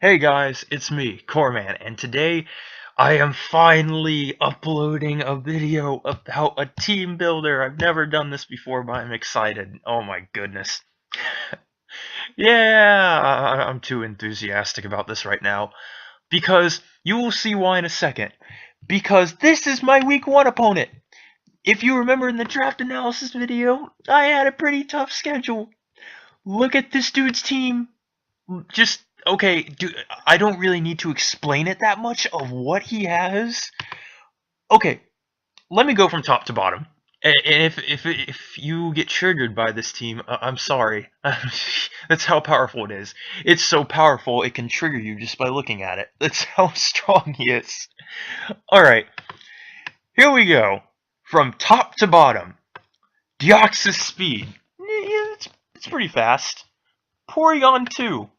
Hey guys, it's me, Corman, and today I am finally uploading a video about a team builder. I've never done this before, but I'm excited. Oh my goodness. Yeah, I'm too enthusiastic about this right now, because you will see why in a second. Because this is my week 1 opponent. If you remember in the draft analysis video, I had a pretty tough schedule. Look at this dude's team. Just okay, I don't really need to explain it that much of what he has. Okay, let me go from top to bottom. And if you get triggered by this team, I'm sorry. That's how powerful it is. It's so powerful it can trigger you just by looking at it. That's how strong he is. All right, here we go. From top to bottom, Deoxys speed. Yeah, it's pretty fast. Porygon 2.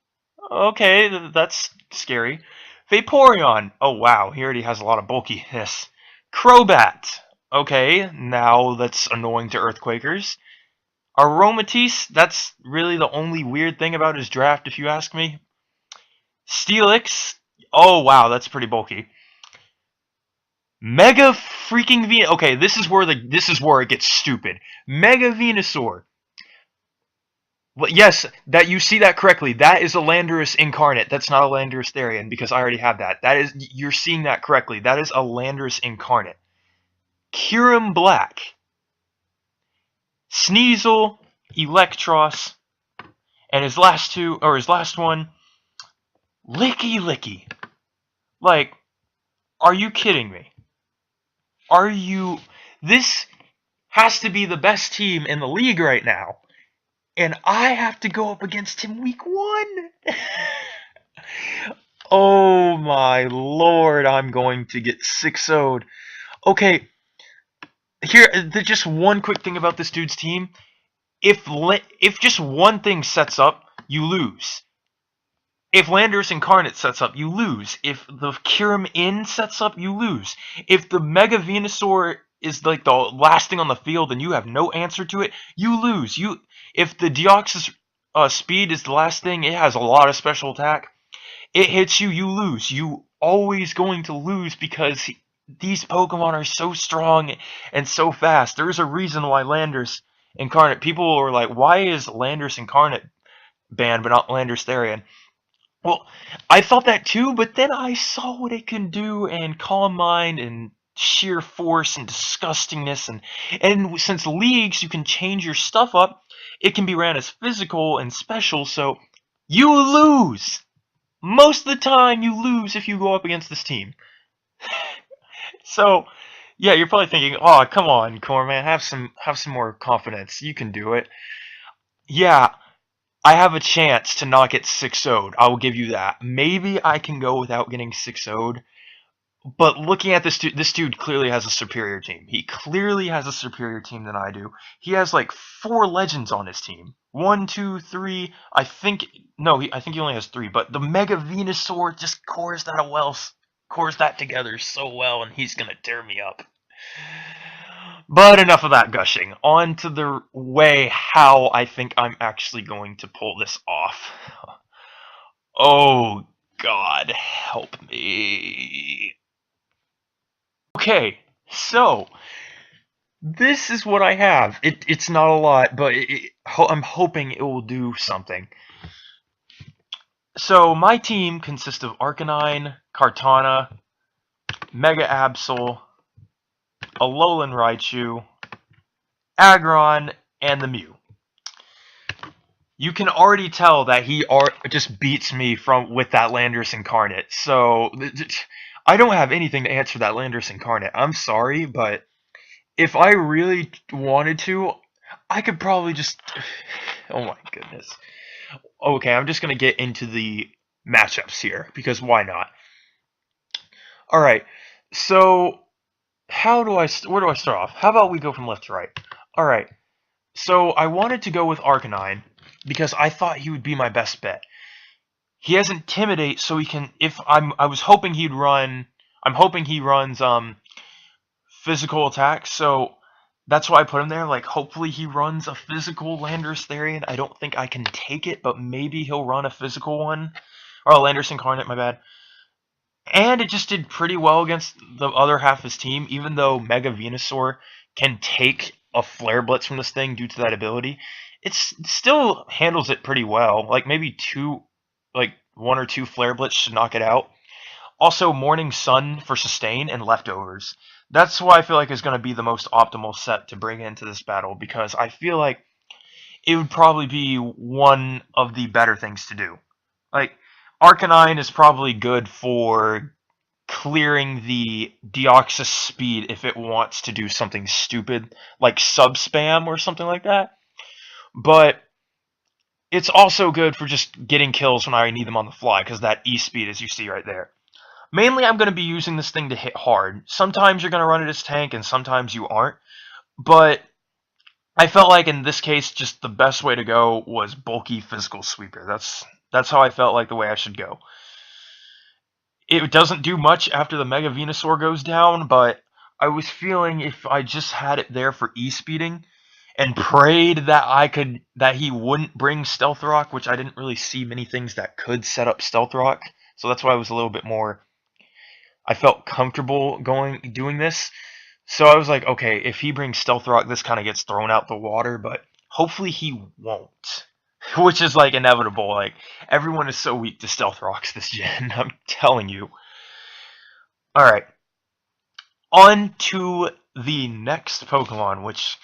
Okay, that's scary. Vaporeon. Oh wow, he already has a lot of bulkiness. Crobat. Okay, now that's annoying to Earthquakers. Aromatisse, that's really the only weird thing about his draft if you ask me. Steelix. Oh wow, that's pretty bulky. Mega freaking Venusaur. Okay, this is where it gets stupid. Mega Venusaur. Well, yes, that you see that correctly. That is a Landorus incarnate. That's not a Landorus Therian because I already have that. You're seeing that correctly. That is a Landorus incarnate. Kyurem Black, Sneasel, Electros, and his last one, Licky Licky. Like, are you kidding me? This has to be the best team in the league right now. And I have to go up against him week 1. Oh my lord, I'm going to get 6-0'd. Okay, just one quick thing about this dude's team. If just one thing sets up, you lose. If Landorus Incarnate sets up, you lose. If the Kyurem In sets up, you lose. If the Mega Venusaur is like the last thing on the field and you have no answer to it, you lose. If the Deoxys speed is the last thing, it has a lot of special attack. It hits you, you lose. You always going to lose because these Pokemon are so strong and so fast. There's a reason why Landorus Incarnate. People are like, why is Landorus Incarnate banned but not Landorus Therian? Well, I thought that too, but then I saw what it can do, and Calm Mind, and sheer force, and disgustingness, and since leagues you can change your stuff up, it can be ran as physical and special, so you lose! Most of the time you lose if you go up against this team. So, yeah, you're probably thinking, oh, come on, Corman, have some more confidence, you can do it. Yeah, I have a chance to not get 6-0'd. I will give you that. Maybe I can go without getting 6-0'd. But looking at this dude clearly has a superior team. He clearly has a superior team than I do. He has like 4 legends on his team. 1, 2, 3. I think he only has 3. But the Mega Venusaur just cores that together so well, and he's gonna tear me up. But enough of that gushing. On to the way how I think I'm actually going to pull this off. Oh, God, help me. Okay, so this is what I have. It's not a lot, but I'm hoping it will do something. So my team consists of Arcanine, Kartana, Mega Absol, Alolan Raichu, Aggron, and the Mew. You can already tell that he just beats me with that Landorus Incarnate. So I don't have anything to answer that Landorus Incarnate. I'm sorry, but if I really wanted to, I could probably just... Oh my goodness. Okay, I'm just going to get into the matchups here, because why not? Alright, so where do I start off? How about we go from left to right? Alright, so I wanted to go with Arcanine, because I thought he would be my best bet. He has Intimidate, so he can... I was hoping he'd run... I'm hoping he runs physical attack, so that's why I put him there. Like, hopefully he runs a physical Landorus Therian. I don't think I can take it, but maybe he'll run a physical one. or Landers Incarnate, my bad. And it just did pretty well against the other half of his team, even though Mega Venusaur can take a Flare Blitz from this thing due to that ability. It still handles it pretty well. Like maybe one or two Flare Blitz should knock it out. Also, Morning Sun for sustain and leftovers. That's why I feel like is going to be the most optimal set to bring into this battle, because I feel like it would probably be one of the better things to do. Like, Arcanine is probably good for clearing the Deoxys speed if it wants to do something stupid, like sub-spam or something like that. But it's also good for just getting kills when I need them on the fly, because that E-speed, as you see right there. Mainly, I'm going to be using this thing to hit hard. Sometimes you're going to run it as tank, and sometimes you aren't. But I felt like in this case, just the best way to go was bulky physical sweeper. That's how I felt like the way I should go. It doesn't do much after the Mega Venusaur goes down, but I was feeling if I just had it there for E-speeding and prayed that he wouldn't bring Stealth Rock, which I didn't really see many things that could set up Stealth Rock. So that's why I was a little bit more, I felt comfortable doing this. So I was like, okay, if he brings Stealth Rock, this kind of gets thrown out the water, but hopefully he won't. Which is like inevitable. Like, everyone is so weak to Stealth Rocks this gen, I'm telling you. Alright. On to the next Pokemon, which,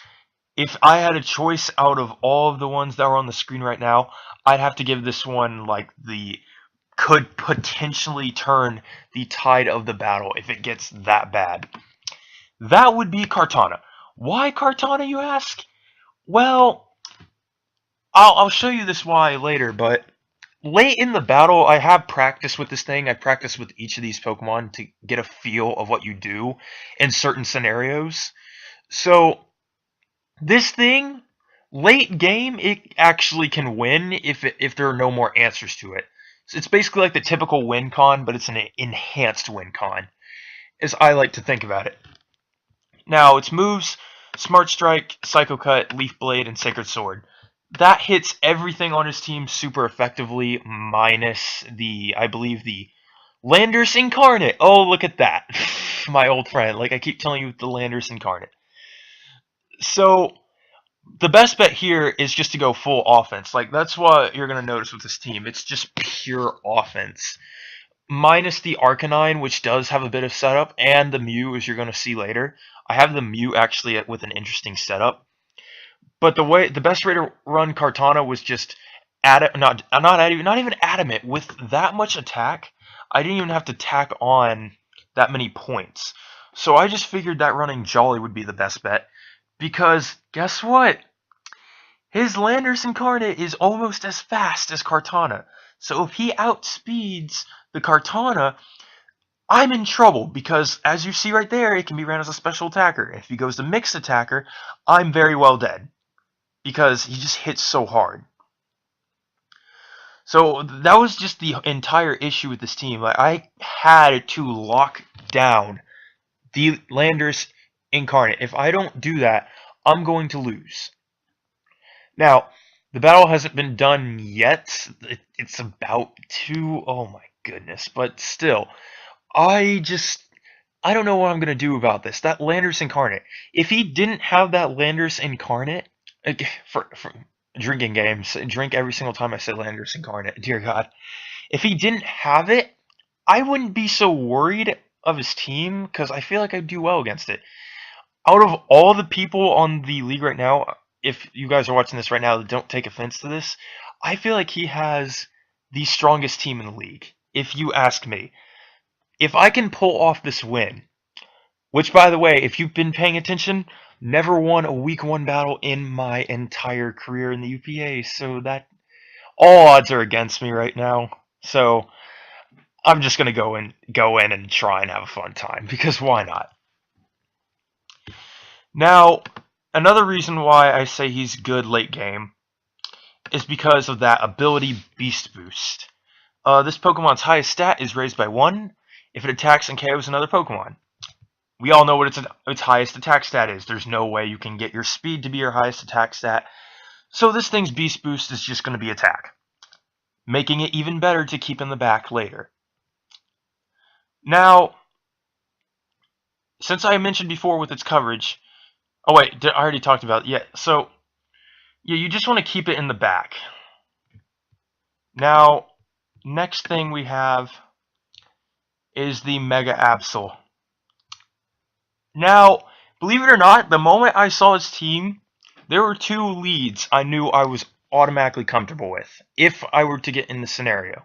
if I had a choice out of all of the ones that are on the screen right now, I'd have to give this one, like, could potentially turn the tide of the battle if it gets that bad. That would be Kartana. Why Kartana, you ask? Well, I'll show you this why later, but late in the battle, I have practiced with this thing. I practiced with each of these Pokemon to get a feel of what you do in certain scenarios. So, this thing, late game, it actually can win if there are no more answers to it. So it's basically like the typical win con, but it's an enhanced win con, as I like to think about it. Now, its moves, Smart Strike, Psycho Cut, Leaf Blade, and Sacred Sword. That hits everything on his team super effectively, minus I believe the Landers Incarnate. Oh, look at that. My old friend. Like I keep telling you, the Landers Incarnate. So, the best bet here is just to go full offense. Like, that's what you're going to notice with this team. It's just pure offense. Minus the Arcanine, which does have a bit of setup, and the Mew, as you're going to see later. I have the Mew actually with an interesting setup. But the best way to run Kartana was just not even adamant. With that much attack, I didn't even have to tack on that many points. So I just figured that running Jolly would be the best bet. Because, guess what? His Landers Incarnate is almost as fast as Kartana. So if he outspeeds the Kartana, I'm in trouble, because as you see right there, it can be ran as a special attacker. If he goes to mixed attacker, I'm very well dead, because he just hits so hard. So that was just the entire issue with this team. Like, I had to lock down the Landers Incarnate. If I don't do that, I'm going to lose. Now, the battle hasn't been done yet. It's about to. Oh my goodness. But still, I don't know what I'm going to do about this. That Landers Incarnate. If he didn't have that Landers Incarnate, for drinking games, drink every single time I say Landers Incarnate, dear God. If he didn't have it, I wouldn't be so worried of his team, because I feel like I'd do well against it. Out of all the people on the league right now, if you guys are watching this right now, don't take offense to this, I feel like he has the strongest team in the league, if you ask me. If I can pull off this win, which, by the way, if you've been paying attention, never won a week 1 battle in my entire career in the UPA, so that all odds are against me right now. So I'm just gonna go in and try and have a fun time, because why not? Now, another reason why I say he's good late game is because of that ability Beast Boost. This Pokemon's highest stat is raised by 1 if it attacks and KOs another Pokemon. We all know what its highest attack stat is. There's no way you can get your speed to be your highest attack stat. So this thing's Beast Boost is just going to be attack. making it even better to keep in the back later. Now, since I mentioned before with its coverage, oh wait, I already talked about it. Yeah, so yeah, you just want to keep it in the back. Now, next thing we have is the Mega Absol. Now, believe it or not, the moment I saw his team, there were 2 leads I knew I was automatically comfortable with, if I were to get in the scenario.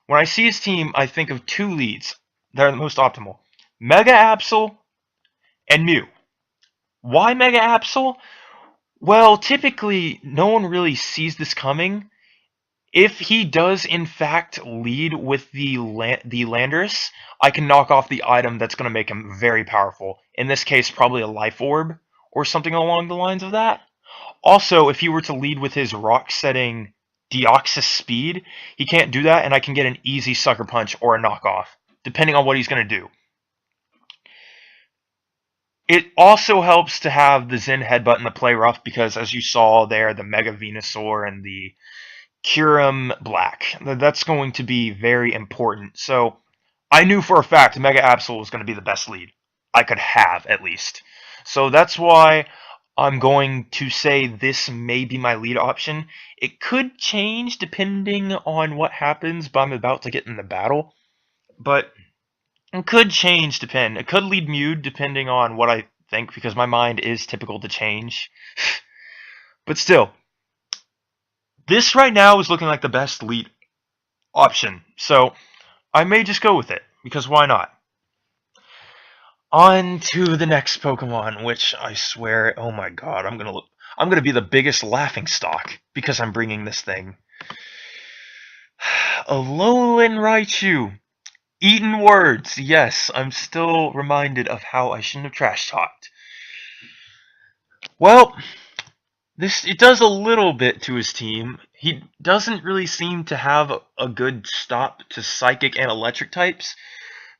When I see his team, I think of 2 leads that are the most optimal. Mega Absol and Mew. Why Mega Absol? Well, typically, no one really sees this coming. If he does, in fact, lead with the Landorus, I can knock off the item that's going to make him very powerful. In this case, probably a Life Orb, or something along the lines of that. Also, if he were to lead with his rock-setting Deoxys speed, he can't do that, and I can get an easy Sucker Punch or a knockoff, depending on what he's going to do. It also helps to have the Zen Headbutt and the Play Rough, because as you saw there, the Mega Venusaur and the Kyurem Black, that's going to be very important. So I knew for a fact Mega Absol was going to be the best lead I could have, at least. So that's why I'm going to say this may be my lead option. It could change depending on what happens, but I'm about to get in the battle. But it could change, It could lead Mew depending on what I think, because my mind is typical to change. But still, this right now is looking like the best lead option. So I may just go with it, because why not? On to the next Pokemon, which I swear, oh my god, I'm gonna be the biggest laughingstock because I'm bringing this thing. Alolan Raichu. Eaten words. Yes, I'm still reminded of how I shouldn't have trash talked. Well, it does a little bit to his team. He doesn't really seem to have a good stop to Psychic and Electric types.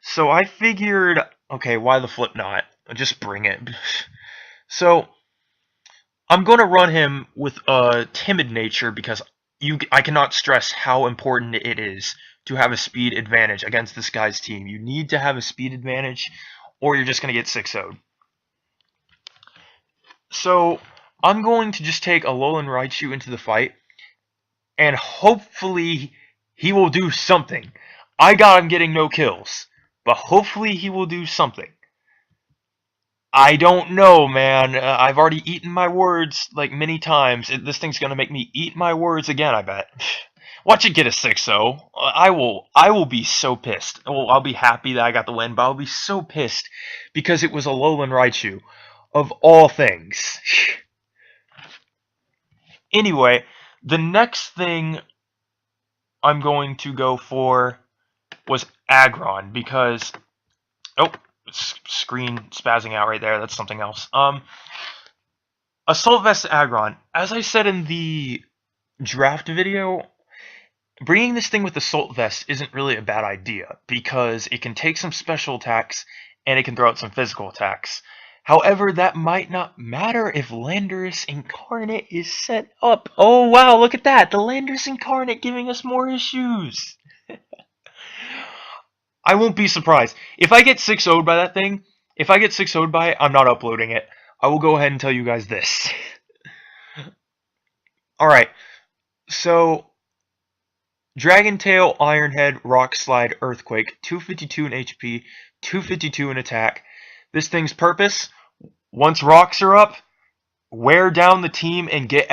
So I figured, okay, why the flip not? Just bring it. So I'm going to run him with a timid nature because I cannot stress how important it is to have a speed advantage against this guy's team. You need to have a speed advantage or you're just going to get 6-0'd. So I'm going to just take Alolan Raichu into the fight, and hopefully he will do something. I got him getting no kills, but hopefully he will do something. I don't know, man. I've already eaten my words like many times. This thing's gonna make me eat my words again, I bet. Watch it get a 6-0. I will be so pissed. Well, I'll be happy that I got the win, but I'll be so pissed because it was Alolan Raichu. Of all things. Anyway, the next thing I'm going to go for was Aggron, because... Oh, screen spazzing out right there. That's something else. Assault Vest Aggron. As I said in the draft video, bringing this thing with Assault Vest isn't really a bad idea, because it can take some special attacks, and it can throw out some physical attacks. However, that might not matter if Landorus Incarnate is set up. Oh wow, look at that! The Landorus Incarnate giving us more issues! I won't be surprised. If I get 6-0'd by that thing, if I get 6-0'd by it, I'm not uploading it. I will go ahead and tell you guys this. Alright, so... Dragon Tail, Iron Head, Rock Slide, Earthquake, 252 in HP, 252 in attack. This thing's purpose... Once rocks are up, wear down the team and get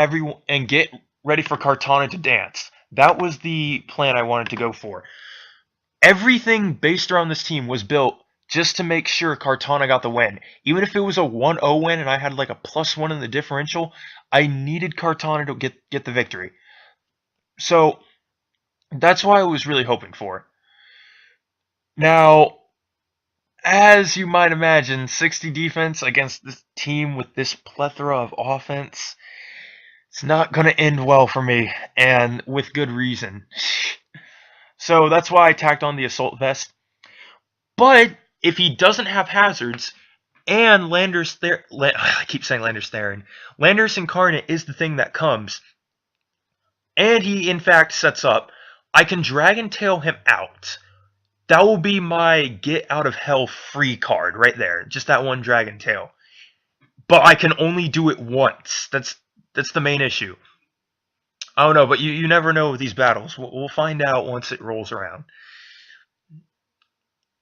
ready for Kartana to dance. That was the plan I wanted to go for. Everything based around this team was built just to make sure Kartana got the win. Even if it was a 1-0 win and I had like a +1 in the differential, I needed Kartana to get the victory. So that's what I was really hoping for. Now, as you might imagine, 60 defense against this team with this plethora of offense, it's not going to end well for me, and with good reason. So that's why I tacked on the Assault Vest. But if he doesn't have hazards, and I keep saying Landorus Theron, Landorus Incarnate is the thing that comes, and he in fact sets up, I can Dragon Tail him out. That will be my get out of hell free card right there. Just that one Dragon Tail. But I can only do it once. That's the main issue. I don't know, but you never know with these battles. We'll find out once it rolls around.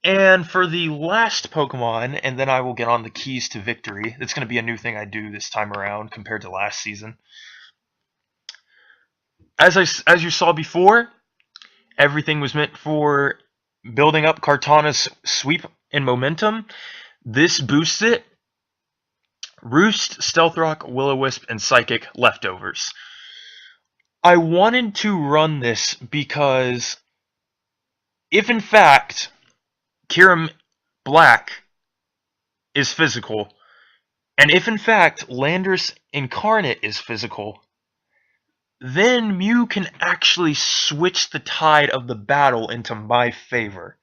And for the last Pokemon, and then I will get on the keys to victory. It's going to be a new thing I do this time around compared to last season. As you saw before, everything was meant for building up Kartana's sweep and momentum. This boosts it. Roost, Stealth Rock, Will-O-Wisp, and Psychic leftovers. I wanted to run this because if in fact Kyurem Black is physical, and if in fact Landorus Incarnate is physical, then Mew can actually switch the tide of the battle into my favor.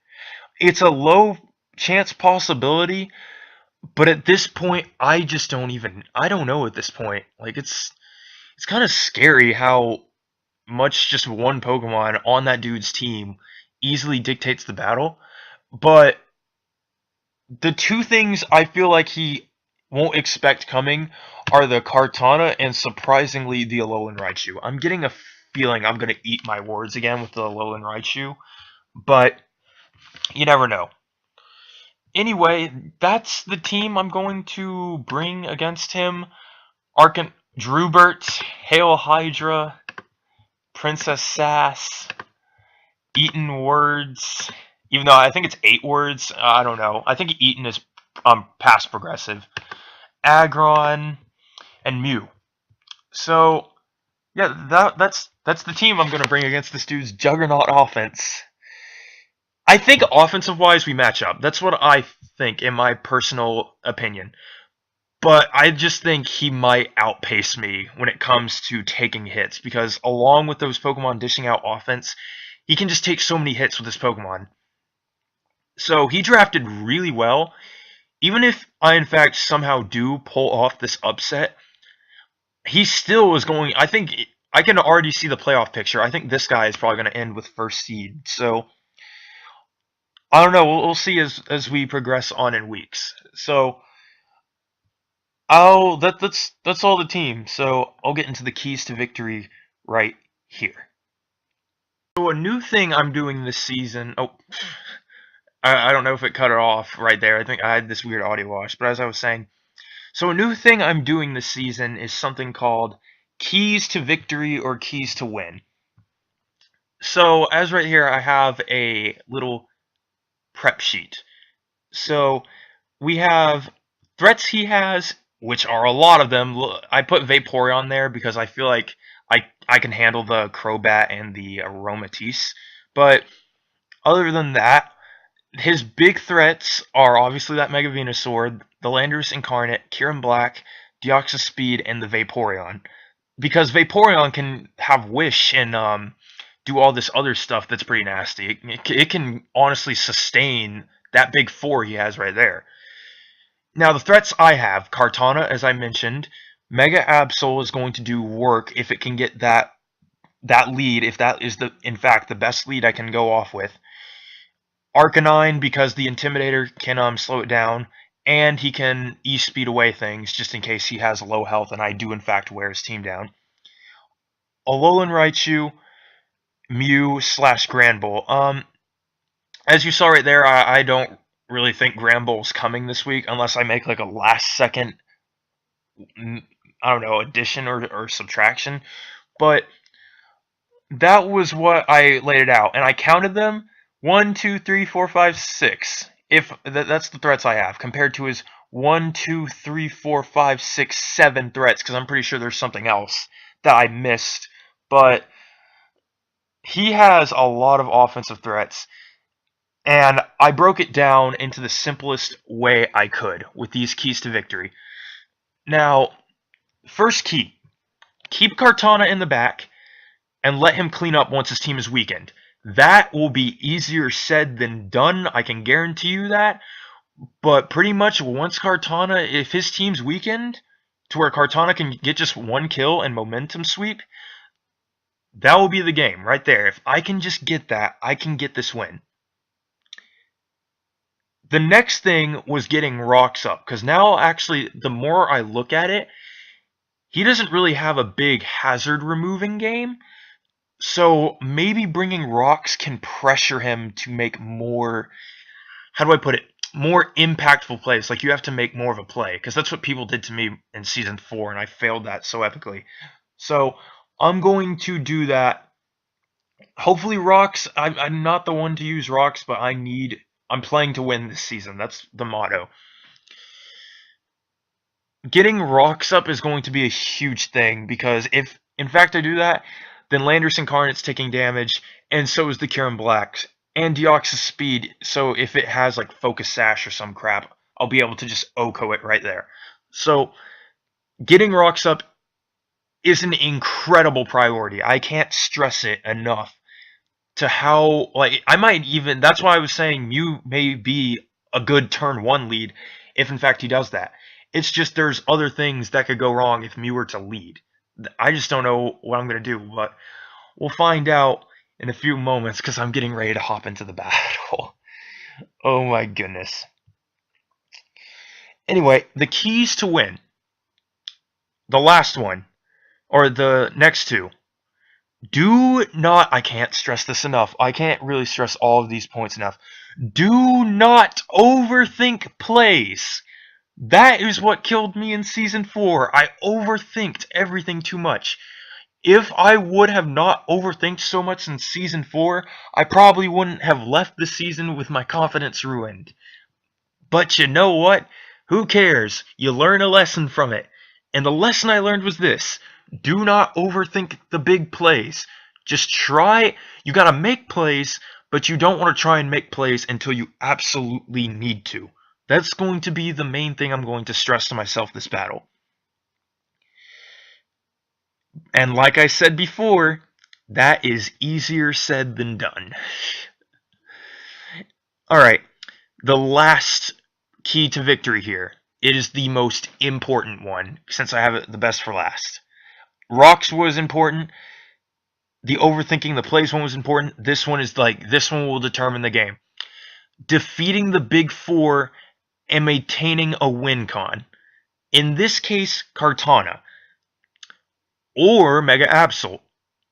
It's a low chance possibility, but at this point, I don't know at this point. Like, it's kind of scary how much just one Pokemon on that dude's team easily dictates the battle. But the two things I feel like he won't expect coming are the Kartana and surprisingly the Alolan Raichu. I'm getting a feeling I'm going to eat my words again with the Alolan Raichu, but you never know. Anyway, that's the team I'm going to bring against him. Drubert, Hail Hydra, Princess Sass, Eaton Words, even though I think it's 8 words, I don't know. I think Eaton is past progressive. Aggron, and Mew. So, yeah, that's the team I'm going to bring against this dude's juggernaut offense. I think offensive-wise we match up. That's what I think in my personal opinion. But I just think he might outpace me when it comes to taking hits, because along with those Pokemon dishing out offense, he can just take so many hits with his Pokemon. So he drafted really well. Even if I in fact somehow do pull off this upset, he still is going. I think I can already see the playoff picture. I think this guy is probably going to end with first seed. So I don't know. We'll see as we progress on in weeks. So that's all the team. So I'll get into the keys to victory right here. So a new thing I'm doing this season. Oh, I don't know if it cut it off right there. I think I had this weird audio wash. But as I was saying, so a new thing I'm doing this season is something called keys to victory or keys to win. So as right here, I have a little prep sheet. So we have threats he has, which are a lot of them. I put Vaporeon there because I feel like I can handle the Crobat and the Aromatisse. But other than that, his big threats are obviously that Mega Venusaur, the Landorus Incarnate, Kyurem Black, Deoxys Speed, and the Vaporeon. Because Vaporeon can have Wish and do all this other stuff that's pretty nasty. It can honestly sustain that big 4 he has right there. Now, the threats I have, Kartana, as I mentioned, Mega Absol is going to do work if it can get that lead, if that is in fact the best lead I can go off with. Arcanine, because the Intimidator can slow it down, and he can E-speed away things just in case he has low health and I do in fact wear his team down. Alolan Raichu, Mew / Granbull. As you saw right there, I don't really think Granbull's coming this week unless I make like a last second, I don't know, addition or subtraction. But that was what I laid it out, and I counted them. 1, 2, 3, 4, 5, 6. If that's the threats I have, compared to his 1, 2, 3, 4, 5, 6, 7 threats, because I'm pretty sure there's something else that I missed. But he has a lot of offensive threats, and I broke it down into the simplest way I could with these keys to victory. Now, first key, keep Kartana in the back and let him clean up once his team is weakened. That will be easier said than done, I can guarantee you that. But pretty much once Kartana, if his team's weakened to where Kartana can get just 1 kill and momentum sweep, That will be the game right there. If I can just get that, I can get this win. The next thing was getting rocks up, because now actually the more I look at it, he doesn't really have a big hazard removing game. So maybe bringing rocks can pressure him to make more, how do I put it, more impactful plays. Like you have to make more of a play, because that's what people did to me in Season 4, and I failed that so epically. So I'm going to do that. Hopefully rocks, I'm not the one to use rocks, but I'm playing to win this season. That's the motto. Getting rocks up is going to be a huge thing, because if in fact I do that, then Landers Incarnate's taking damage, and so is the Kieran Blacks, and Deoxys speed, so if it has like Focus Sash or some crap, I'll be able to just Oko it right there. So getting rocks up is an incredible priority. I can't stress it enough to how, like, I might even, that's why I was saying Mew may be a good turn 1 lead if in fact he does that. It's just there's other things that could go wrong if Mew were to lead. I just don't know what I'm going to do, but we'll find out in a few moments, because I'm getting ready to hop into the battle. Oh my goodness. Anyway, the keys to win. The last one, or the next two. Do not, I can't stress this enough. I can't really stress all of these points enough. Do not overthink plays. That is what killed me in Season 4. I overthinked everything too much. If I would have not overthinked so much in Season 4, I probably wouldn't have left the season with my confidence ruined. But you know what? Who cares? You learn a lesson from it. And the lesson I learned was this. Do not overthink the big plays. Just try. You gotta make plays, but you don't want to try and make plays until you absolutely need to. That's going to be the main thing I'm going to stress to myself this battle. And like I said before, that is easier said than done. Alright, the last key to victory here. It is the most important one, since I have it the best for last. Rocks was important. The overthinking the plays one was important. This one is like, this one will determine the game. Defeating the big four and maintaining a win con. In this case, Kartana. Or Mega Absol.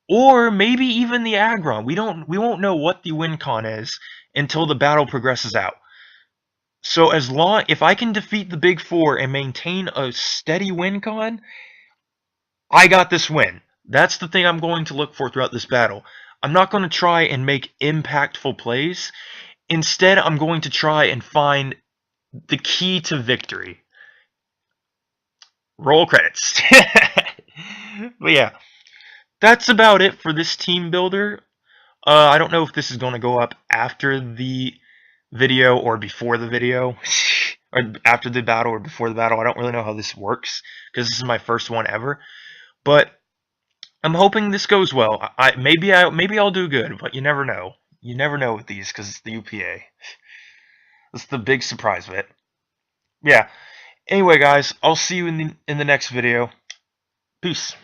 Or maybe even the Aggron. We won't know what the win con is until the battle progresses out. So if I can defeat the big four and maintain a steady win con, I got this win. That's the thing I'm going to look for throughout this battle. I'm not going to try and make impactful plays. Instead, I'm going to try and find the key to victory. Roll credits. But yeah, that's about it for this team builder. I don't know if this is going to go up after the video or before the video. Or after the battle or before the battle. I don't really know how this works, because this is my first one ever. But I'm hoping this goes well. Maybe I'll do good, but you never know. You never know with these, because it's the UPA. That's the big surprise of it. Yeah. Anyway, guys, I'll see you in the next video. Peace.